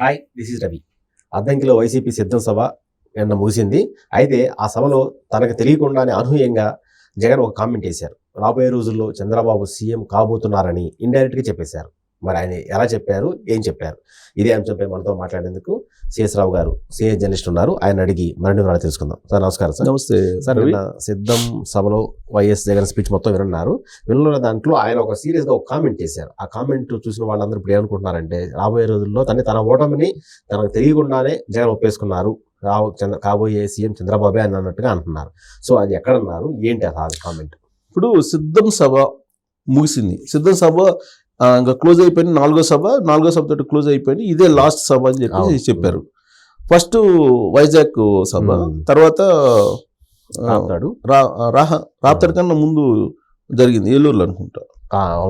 Hi, this is Ravi. అద్దంకిలో YCP సిద్ధం సభ నిన్న ముగిసింది. అయితే ఆ సభలో తనకు తెలియకుండానే అనూహ్యంగా జగన్ ఒక కామెంట్ చేశారు. రాబోయే రోజుల్లో చంద్రబాబు సీఎం కాబోతున్నారని ఇండైరెక్ట్గా చెప్పేశారు. మరి ఆయన ఎలా చెప్పారు, ఏం చెప్పారు? ఇదే అంశంపై మనతో మాట్లాడేందుకు సిఎస్ రావు గారు, సిఎస్ జర్నలిస్ట్ ఉన్నారు. ఆయన అడిగి మరిన్ని వివరాలు తెలుసుకుందాం. సార్ నమస్కారం. సార్ నమస్తే సార్. నిన్న సిద్ధం సభలో వైఎస్ జగన్ స్పీచ్ మొత్తం విన్నారు. విన్న దాంట్లో ఆయన ఒక సీరియస్గా ఒక కామెంట్ చేశారు. ఆ కామెంట్ చూసిన వాళ్ళందరూ ఇప్పుడు ఏమనుకుంటున్నారంటే రాబోయే రోజుల్లో తన ఓటమిని తనకు తెలియకుండానే జగన్ ఒప్పేసుకున్నారు, కాబోయే సీఎం చంద్రబాబే అని అన్నట్టుగా అంటున్నారు. సో అది ఎక్కడన్నారు, ఏంటి అసలు కామెంట్? ఇప్పుడు సిద్ధం సభ ముగిసింది. సిద్ధం సభ ఇంకా క్లోజ్ అయిపోయింది. నాలుగో సభ తోటి క్లోజ్ అయిపోయింది. ఇదే లాస్ట్ సభ అని చెప్పి చెప్పారు. ఫస్ట్ వైజాగ్ సభ, తర్వాత రాప్తాడు కన్నా ముందు జరిగింది ఏలూరులో అనుకుంటా.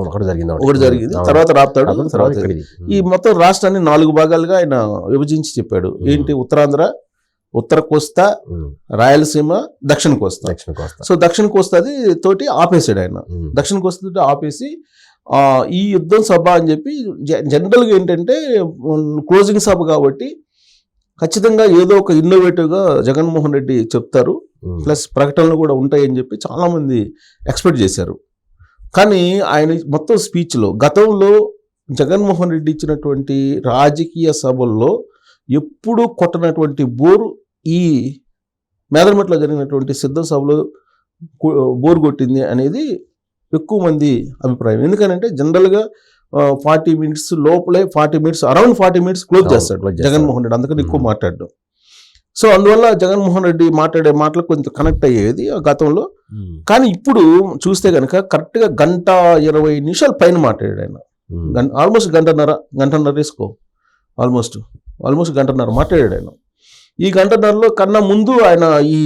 ఒకటి జరిగింది, తర్వాత రాప్తాడు. ఈ మొత్తం రాష్ట్రాన్ని 4 భాగాలుగా ఆయన విభజించి చెప్పాడు. ఏంటి? ఉత్తరాంధ్ర, ఉత్తర కోస్తా, రాయలసీమ, దక్షిణ కోస్తా. సో దక్షిణ కోస్తాది తోటి ఆపేసాడు ఆయన. దక్షిణ కోస్తా తోటి ఆపేసి ఈ యుద్ధం సభ అని చెప్పి జనరల్గా ఏంటంటే క్లోజింగ్ సభ కాబట్టి ఖచ్చితంగా ఏదో ఒక ఇన్నోవేటివ్గా జగన్మోహన్ రెడ్డి చెప్తారు, ప్లస్ ప్రకటనలు కూడా ఉంటాయని చెప్పి చాలామంది ఎక్స్పెక్ట్ చేశారు. కానీ ఆయన మొత్తం స్పీచ్లో గతంలో జగన్మోహన్ రెడ్డి ఇచ్చినటువంటి రాజకీయ సభల్లో ఎప్పుడూ కొట్టనటువంటి బోరు ఈ మేదరమెట్లో జరిగినటువంటి సిద్ధం సభలో బోరు కొట్టింది అనేది ఎక్కువ మంది అభిప్రాయం. ఎందుకంటే జనరల్గా 40 minutes లోపలే అరౌండ్ 40 minutes క్లోజ్ చేస్తాడు జగన్మోహన్ రెడ్డి. అందుకని ఎక్కువ మాట్లాడడం. సో అందువల్ల జగన్మోహన్ రెడ్డి మాట్లాడే మాటలు కొంచెం కనెక్ట్ అయ్యేది గతంలో. కానీ ఇప్పుడు చూస్తే కనుక కరెక్ట్గా 1:20 పైన మాట్లాడాడు ఆయన. ఆల్మోస్ట్ గంటన్నర వేసుకో, ఆల్మోస్ట్ గంటన్నర మాట్లాడాడు ఆయన. ఈ గంటన్నరలో కన్నా ముందు ఆయన ఈ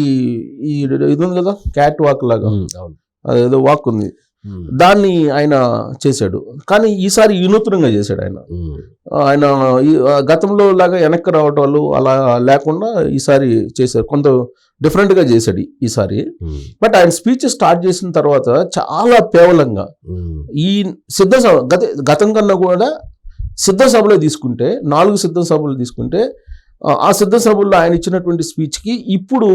ఇది ఉంది కదా, క్యాట్ వాక్ లాగా, అదేదో వాక్ ఉంది, దాన్ని ఆయన చేశాడు. కానీ ఈసారి వినూత్నంగా చేశాడు ఆయన గతంలో లాగా వెనక్కి రావటాలు అలా లేకుండా ఈసారి చేశాడు, కొంత డిఫరెంట్గా చేశాడు ఈసారి. బట్ ఆయన స్పీచ్ స్టార్ట్ చేసిన తర్వాత చాలా కేవలంగా ఈ సిద్ధ సభ గతం కన్నా కూడా సిద్ధ సభలో తీసుకుంటే 4 సిద్ధ సభలు తీసుకుంటే ఆ సిద్ధ సభల్లో ఆయన ఇచ్చినటువంటి స్పీచ్కి ఇప్పుడు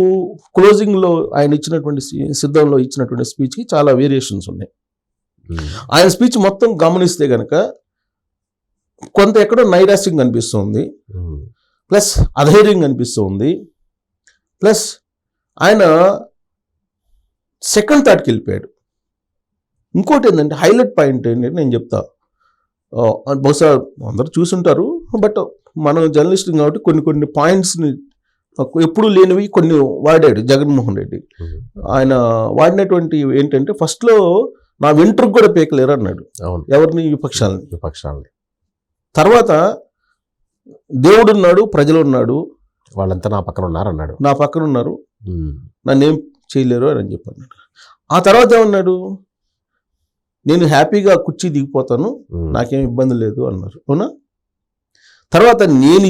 క్లోజింగ్లో ఆయన ఇచ్చినటువంటి సిద్ధంలో ఇచ్చినటువంటి స్పీచ్కి చాలా వేరియేషన్స్ ఉన్నాయి. ఆయన స్పీచ్ మొత్తం గమనిస్తే కనుక కొంత ఎక్కడో నైరాస్యం కనిపిస్తుంది, ప్లస్ అధైర్యం కనిపిస్తుంది, ప్లస్ ఆయన సెకండ్ థాట్కి వెళ్ళిపోయాడు. ఇంకోటి ఏంటంటే హైలైట్ పాయింట్ ఏంటంటే నేను చెప్తా, బహుశా అందరూ చూసుంటారు, బట్ మనం జర్నలిస్ట్ కాబట్టి కొన్ని పాయింట్స్ని ఎప్పుడు లేనివి కొన్ని వాడాడు జగన్మోహన్ రెడ్డి. ఆయన వాడినటువంటి ఏంటంటే ఫస్ట్లో నా వెంట్రుకు కూడా పీకలేరు అన్నాడు. ఎవరిని? విపక్షాలని. తర్వాత దేవుడు ఉన్నాడు, ప్రజలు ఉన్నాడు, వాళ్ళంతా నా పక్కన ఉన్నారు, నన్నేం చేయలేరు అని చెప్పాడు. ఆ తర్వాత ఏమన్నాడు? నేను హ్యాపీగా కుర్చీ దిగిపోతాను, నాకేం ఇబ్బంది లేదు అన్నారు. అవునా? తర్వాత నేను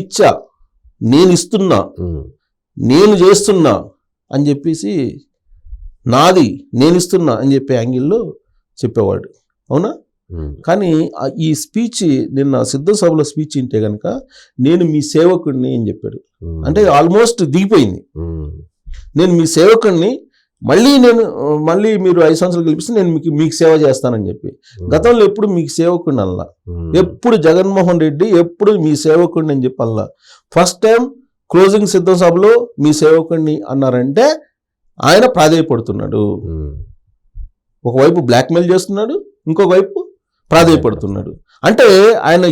ఇస్తున్నా, నేను చేస్తున్నా అని చెప్పేసి నాది నేను ఇస్తున్నా అని చెప్పే యాంగిల్లో చెప్పేవాడు. అవునా? కానీ ఈ స్పీచ్ నిన్న సిద్ధ సభలో స్పీచ్ వింటే కనుక నేను మీ సేవకుడిని అని చెప్పాడు. అంటే ఆల్మోస్ట్ దిగిపోయింది. నేను మీ సేవకుడిని, మళ్ళీ మీరు 5 సంవత్సరాలు గెలిపిస్తే నేను మీకు సేవ చేస్తానని చెప్పి. గతంలో ఎప్పుడు మీకు సేవకుడిని అల్లా, ఎప్పుడు జగన్మోహన్ రెడ్డి ఎప్పుడు మీ సేవకుడిని అని చెప్పి అల్లా. ఫస్ట్ టైం క్లోజింగ్ సిద్ధం సభలో మీ సేవకుడిని అన్నారంటే ఆయన ప్రాధేయపడుతున్నాడు. ఒకవైపు బ్లాక్మెయిల్ చేస్తున్నాడు, ఇంకొక వైపు ప్రాధేయపడుతున్నాడు. అంటే ఆయన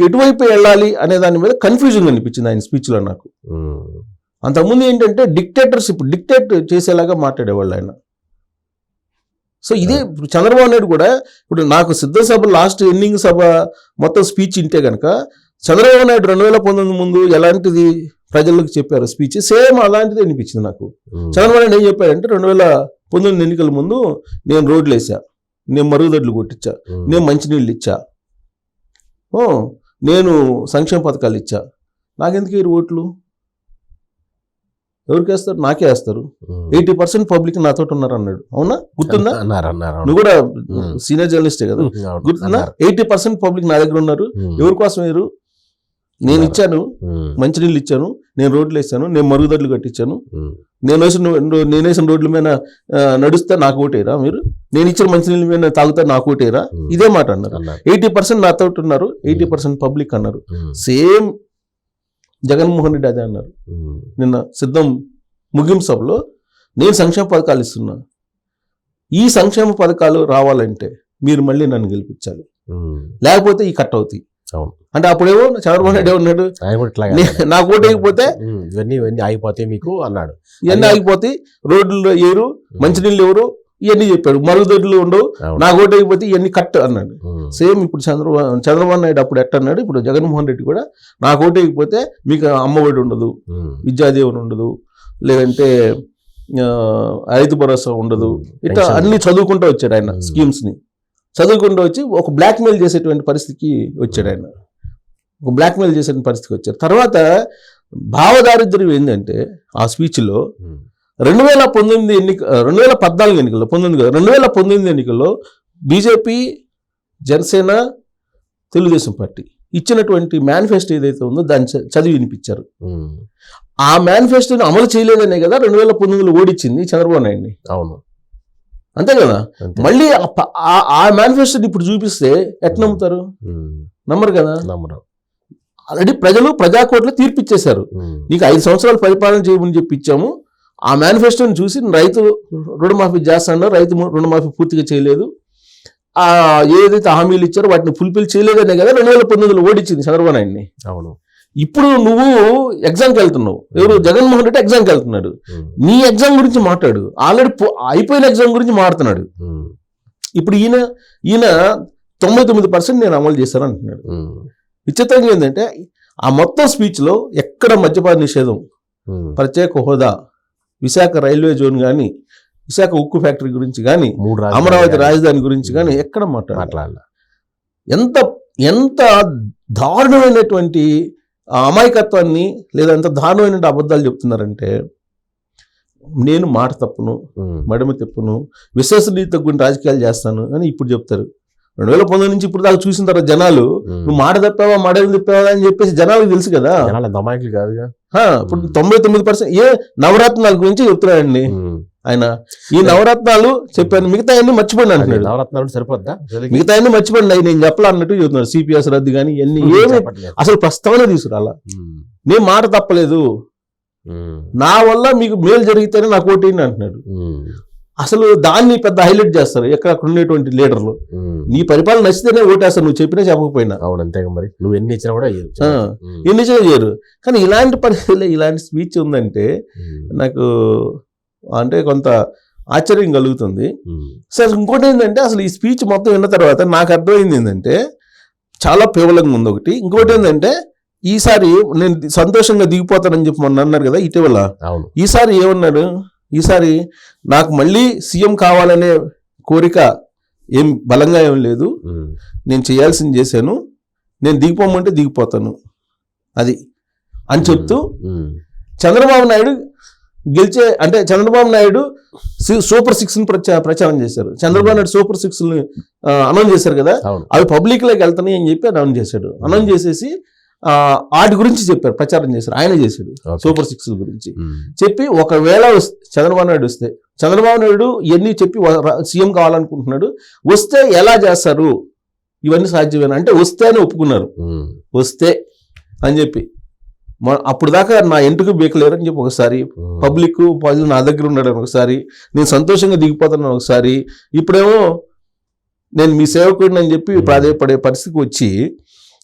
ఎటువైపు వెళ్ళాలి అనే దాని మీద కన్ఫ్యూజన్ అనిపించింది ఆయన స్పీచ్లో నాకు. అంతకుముందు ఏంటంటే డిక్టేట్ చేసేలాగా మాట్లాడేవాళ్ళు ఆయన. సో ఇదే చంద్రబాబు నాయుడు కూడా ఇప్పుడు నాకు సిద్ధ సభ లాస్ట్ ఎండింగ్ సభ మొత్తం స్పీచ్ వింటే కనుక చంద్రబాబు నాయుడు 2019 ముందు ఎలాంటిది ప్రజలకు చెప్పారు స్పీచ్, సేమ్ అలాంటిది అనిపించింది నాకు. చంద్రబాబు నాయుడు ఏం చెప్పారంటే 2019 ఎన్నికల ముందు నేను రోడ్లు వేసా, నేను మరుగుదొడ్లు కొట్టించా, నేను మంచినీళ్ళు ఇచ్చా, నేను సంక్షేమ పథకాలు ఇచ్చా, నాకెందుకు ఈ ఓట్లు? ఎవరికి వేస్తారు? నాకే వేస్తారు. 80% పబ్లిక్ నాతో ఉన్నారు అన్నాడు. అవునా? గుర్తుందా? నువ్వు కూడా సీనియర్ జర్నలిస్టే కదా, గుర్తుందా? 80% పబ్లిక్ నా దగ్గర ఉన్నారు. ఎవరి కోసం వేరు? నేను ఇచ్చాను, మంచినీళ్ళు ఇచ్చాను, నేను రోడ్లు వేసాను, నేను మరుగుదొడ్లు కట్టించాను, నేను వేసిన రోడ్ల మీద నడుస్తే నాకు ఓటేరా మీరు, నేను ఇచ్చిన మంచినీళ్ళ మీద తాగుతా నాకు ఓటేరా, ఇదే మాట అన్నారు. 80% నాతో ఉన్నారు, 80% పబ్లిక్ అన్నారు. సేమ్ జగన్మోహన్ రెడ్డి అదే అన్నారు. నిన్న సిద్ధం ముగింపు సభలో నేను సంక్షేమ పథకాలు ఇస్తున్నా, ఈ సంక్షేమ పథకాలు రావాలంటే మీరు మళ్ళీ నన్ను గెలిపించాలి, లేకపోతే ఈ కట్ అవుతాయి. అంటే అప్పుడేమో చంద్రబాబు నాయుడు ఉన్నాడు, నాకు ఓటు వేయకపోతే ఇవన్నీ ఆగిపోతాయి మీకు అన్నాడు. ఇవన్నీ ఆగిపోతాయి, రోడ్లు ఏరు, మంచినీళ్ళు ఎవరు, ఇవన్నీ చెప్పాడు, మరుగుదొడ్లు ఉండవు, నాకు ఓటు వేయకపోతే ఇవన్నీ కట్ అన్నాడు. సేమ్ ఇప్పుడు చంద్రబాబు నాయుడు అప్పుడు ఎట్ట అన్నాడు, ఇప్పుడు జగన్మోహన్ రెడ్డి కూడా నాకు ఓటు వేయకపోతే మీకు అమ్మ ఒడి ఉండదు, విద్యాదీవెన ఉండదు, లేదంటే రైతు భరోసా ఉండదు, ఇట్లా అన్ని చదువుకుంటూ వచ్చాడు ఆయన. స్కీమ్స్ ని చదువుకుంటూ వచ్చి ఒక బ్లాక్మెయిల్ చేసేటువంటి పరిస్థితికి వచ్చాడు ఆయన, ఒక బ్లాక్మెయిల్ చేసే పరిస్థితికి వచ్చారు. తర్వాత భావదారిద్ర్యం ఏంటంటే ఆ స్పీచ్లో 2014 ఎన్నికల్లో 2019 ఎన్నికల్లో బీజేపీ, జనసేన, తెలుగుదేశం పార్టీ ఇచ్చినటువంటి మేనిఫెస్టో ఏదైతే ఉందో దాన్ని చదివి వినిపించారు. ఆ మేనిఫెస్టోని అమలు చేయలేదనే కదా 2019లో ఓడించింది చంద్రబాబు నాయుడిని. అవును, అంతే కదా. మళ్ళీ ఆ మేనిఫెస్టోని ఇప్పుడు చూపిస్తే ఎట్లా నమ్ముతారు? నమ్మరు కదా. ఆల్రెడీ ప్రజలు ప్రజాకోర్టులో తీర్పిచ్చేశారు, నీకు 5 సంవత్సరాలు పరిపాలన చేయమని చెప్పి ఇచ్చాము. ఆ మేనిఫెస్టోని చూసి రైతు రుణమాఫీ చేస్తాడో, రైతు రుణమాఫీ పూర్తిగా చేయలేదు, ఏదైతే హామీలు ఇచ్చారో వాటిని ఫుల్ఫిల్ చేయలేదనే కదా 2019లో ఓడించింది చంద్రబాబు నాయుడిని. అవును. ఇప్పుడు నువ్వు ఎగ్జామ్కి వెళ్తున్నావు, ఎవరు జగన్మోహన్ రెడ్డి ఎగ్జామ్కి వెళ్తున్నాడు, నీ ఎగ్జామ్ గురించి మాట్లాడు, ఆల్రెడీ అయిపోయిన ఎగ్జామ్ గురించి మాట్లాడుతున్నాడు. ఇప్పుడు ఈయన 99% నేను అమలు చేశాను అంటున్నాడు. విచిత్రంగా ఏంటంటే ఆ మొత్తం స్పీచ్లో ఎక్కడ మద్యపాన నిషేధం, ప్రత్యేక హోదా, విశాఖ రైల్వే జోన్ కానీ, విశాఖ ఉక్కు ఫ్యాక్టరీ గురించి కానీ, అమరావతి రాజధాని గురించి కానీ ఎక్కడ మాట్లాడాలి. ఎంత దారుణమైనటువంటి అమాయకత్వాన్ని లేదా ఎంత దారుణమైన అబద్ధాలు చెప్తున్నారంటే, నేను మాట తప్పును, మడమ తిప్పును, విశ్వసనీయత గురించి రాజకీయాలు చేస్తాను అని ఇప్పుడు చెప్తారు. 2019 నుంచి ఇప్పుడు దాకా చూసిన తర్వాత జనాలు నువ్వు మాట తప్పావా, మడమ తిప్పావా అని చెప్పేసి జనాలకు తెలుసు కదా. అమాయకులు కాదుగా. ఇప్పుడు 99% నవరత్నాల గురించి చెప్తున్నాడండి ఆయన. ఈ నవరత్నాలు చెప్పాను, మిగతా అన్ని మర్చిపోండి అంటున్నాడు. నవరత్నాలు సరిపోద్దా, మిగతా అన్ని మర్చిపోండి నేను చెప్పాల అన్నట్టు చెప్తున్నాడు. సిపిఎస్ రద్దు కానీ ఇవన్నీ ఏమి అసలు ప్రస్తావన తీసుకురాలా. నేను మాట తప్పలేదు, నా వల్ల మీకు మేలు జరిగితేనే నాకు ఓటేయండి అంటున్నాడు. అసలు దాన్ని పెద్ద హైలైట్ చేస్తారు ఎక్కడ ఉండేటువంటి లీడర్లు. నీ పరిపాలన నచ్చితేనే ఓటేస్తారు, నువ్వు చెప్పినా చెప్పకపోయినా. అవును, అంతే మరి. నువ్వు ఎన్ని ఇచ్చినా కూడా ఎన్ని చేయరు. కానీ ఇలాంటి పరిస్థితుల్లో ఇలాంటి స్పీచ్ ఉందంటే నాకు అంటే కొంత ఆశ్చర్యం కలుగుతుంది. సార్ ఇంకోటి ఏంటంటే అసలు ఈ స్పీచ్ మొత్తం విన్న తర్వాత నాకు అర్థమైంది ఏంటంటే చాలా పేవలంగా ఉంది ఒకటి. ఇంకోటి ఏంటంటే ఈసారి నేను సంతోషంగా దిగిపోతానని చెప్పి మొన్న అన్నారు కదా ఇటీవల. ఈసారి ఏమన్నాడు, ఈసారి నాకు మళ్ళీ సీఎం కావాలనే కోరిక ఏం బలంగా ఏం లేదు, నేను చేయాల్సింది చేశాను, నేను దిగిపోమంటే దిగిపోతాను అది అని చెప్తూ చంద్రబాబు నాయుడు గెలిచే అంటే చంద్రబాబు నాయుడు సూపర్ 6 ప్రచారం చేశారు. చంద్రబాబు నాయుడు సూపర్ 6 అనౌన్స్ చేశారు కదా, అవి పబ్లిక్ లోకి వెళ్తాయి అని చెప్పి అనౌన్స్ చేశాడు. అనౌన్స్ చేసేసి వాటి గురించి చెప్పారు, ప్రచారం చేశారు, ఆయన చేశాడు సూపర్ 6 గురించి చెప్పి. ఒకవేళ చంద్రబాబు నాయుడు వస్తే, చంద్రబాబు నాయుడు ఇవన్నీ చెప్పి సీఎం కావాలనుకుంటున్నాడు, వస్తే ఎలా చేస్తారు, ఇవన్నీ సాధ్యమేనా అంటే వస్తే అని ఒప్పుకున్నారు. వస్తే అని చెప్పి అప్పుడు దాకా నా ఎంటుకు బీకలేరు అని చెప్పి ఒకసారి, పబ్లిక్ ప్రజలు నా దగ్గర ఉన్నాడు ఒకసారి, నేను సంతోషంగా దిగిపోతాను ఒకసారి, ఇప్పుడేమో నేను మీ సేవకుడిని అని చెప్పి ప్రాధాయపడే పరిస్థితికి వచ్చి,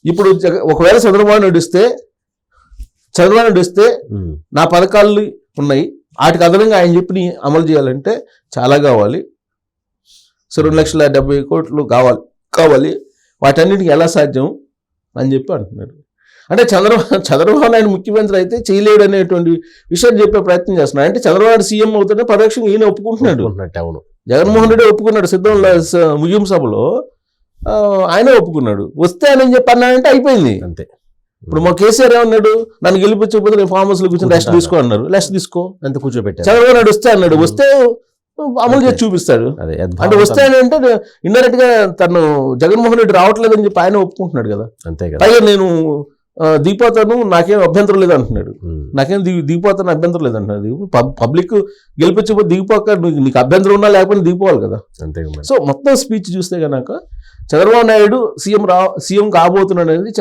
ఇప్పుడు ఒకవేళ చంద్రబాబు నాయుడు వస్తే నా పథకాలు ఉన్నాయి, వాటికి అదనంగా ఆయన చెప్పి అమలు చేయాలంటే చాలా కావాలి, 2,70,000 కావాలి, వాటన్నిటికి ఎలా సాధ్యం అని చెప్పి అంటున్నాడు. అంటే చంద్రబాబు నాయుడు ముఖ్యమంత్రి అయితే చేయలేడు అనేటువంటి విషయాన్ని చెప్పే ప్రయత్నం చేస్తున్నాడు. అంటే చంద్రబాబు నాయుడు సీఎం అవుతుంటే పరోక్షంగా ఈయన ఒప్పుకుంటున్నాడు. జగన్మోహన్ రెడ్డి ఒప్పుకున్నాడు సిద్ధంలో ముగింపు సభలో, ఆయన ఒప్పుకున్నాడు. వస్తే అని చెప్పి అన్నాడంటే అయిపోయింది అంతే. ఇప్పుడు మా కేసీఆర్ ఏమన్నాడు, నన్ను గెలిపించకపోతే నేను ఫామ్ హౌస్ లో కూర్చొని రెస్ట్ తీసుకో అన్నారు, రెస్ట్ తీసుకో అంత కూర్చోబెట్టారు. చంద్రబాబు నాయుడు వస్తే అన్నాడు, వస్తే అమలు చేసి చూపిస్తాడు. అంటే వస్తే అంటే ఇండైరెక్ట్ గా తను జగన్మోహన్ రెడ్డి రావట్లేదని చెప్పి ఆయన ఒప్పుకుంటున్నాడు కదా. అంతే కదా. పైగా నేను దీపోతను నాకేం అభ్యంతరం లేదు అంటున్నాడు. నాకేం దిగిపోతాను అభ్యంతరం లేదంటున్నాడు. పబ్లిక్ గెలిపించకపోతే దిగిపోక నీకు అభ్యంతరం ఉన్నా లేకపోతే దిగిపోవాలి కదా. అంతే. సో మొత్తం స్పీచ్ చూస్తే కనుక చంద్రబాబు నాయుడు సీఎం కాబోతున్నాడు అనేది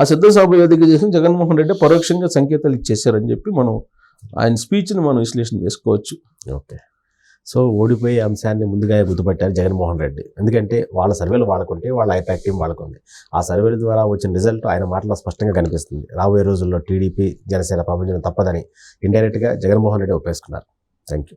ఆ సిద్ధసభ వేదిక చేసిన జగన్మోహన్ రెడ్డి పరోక్షంగా సంకేతాలు ఇచ్చేసారని చెప్పి మనం ఆయన స్పీచ్ని మనం విశ్లేషణ చేసుకోవచ్చు. ఓకే. సో ఓడిపోయే అంశాన్ని ముందుగా గుర్తుపట్టారు జగన్మోహన్ రెడ్డి. ఎందుకంటే వాళ్ళ సర్వేలు వాళ్ళకుంటే వాళ్ళ ఐపాక్ టీం వాళ్ళకుంది. ఆ సర్వేల ద్వారా వచ్చిన రిజల్ట్ ఆయన మాటలో స్పష్టంగా కనిపిస్తుంది. రాబోయే రోజుల్లో టీడీపీ జనసేన ప్రభంజనం తప్పదని ఇండైరెక్ట్గా జగన్మోహన్ రెడ్డి ఒప్పేసుకున్నారు. Thank you.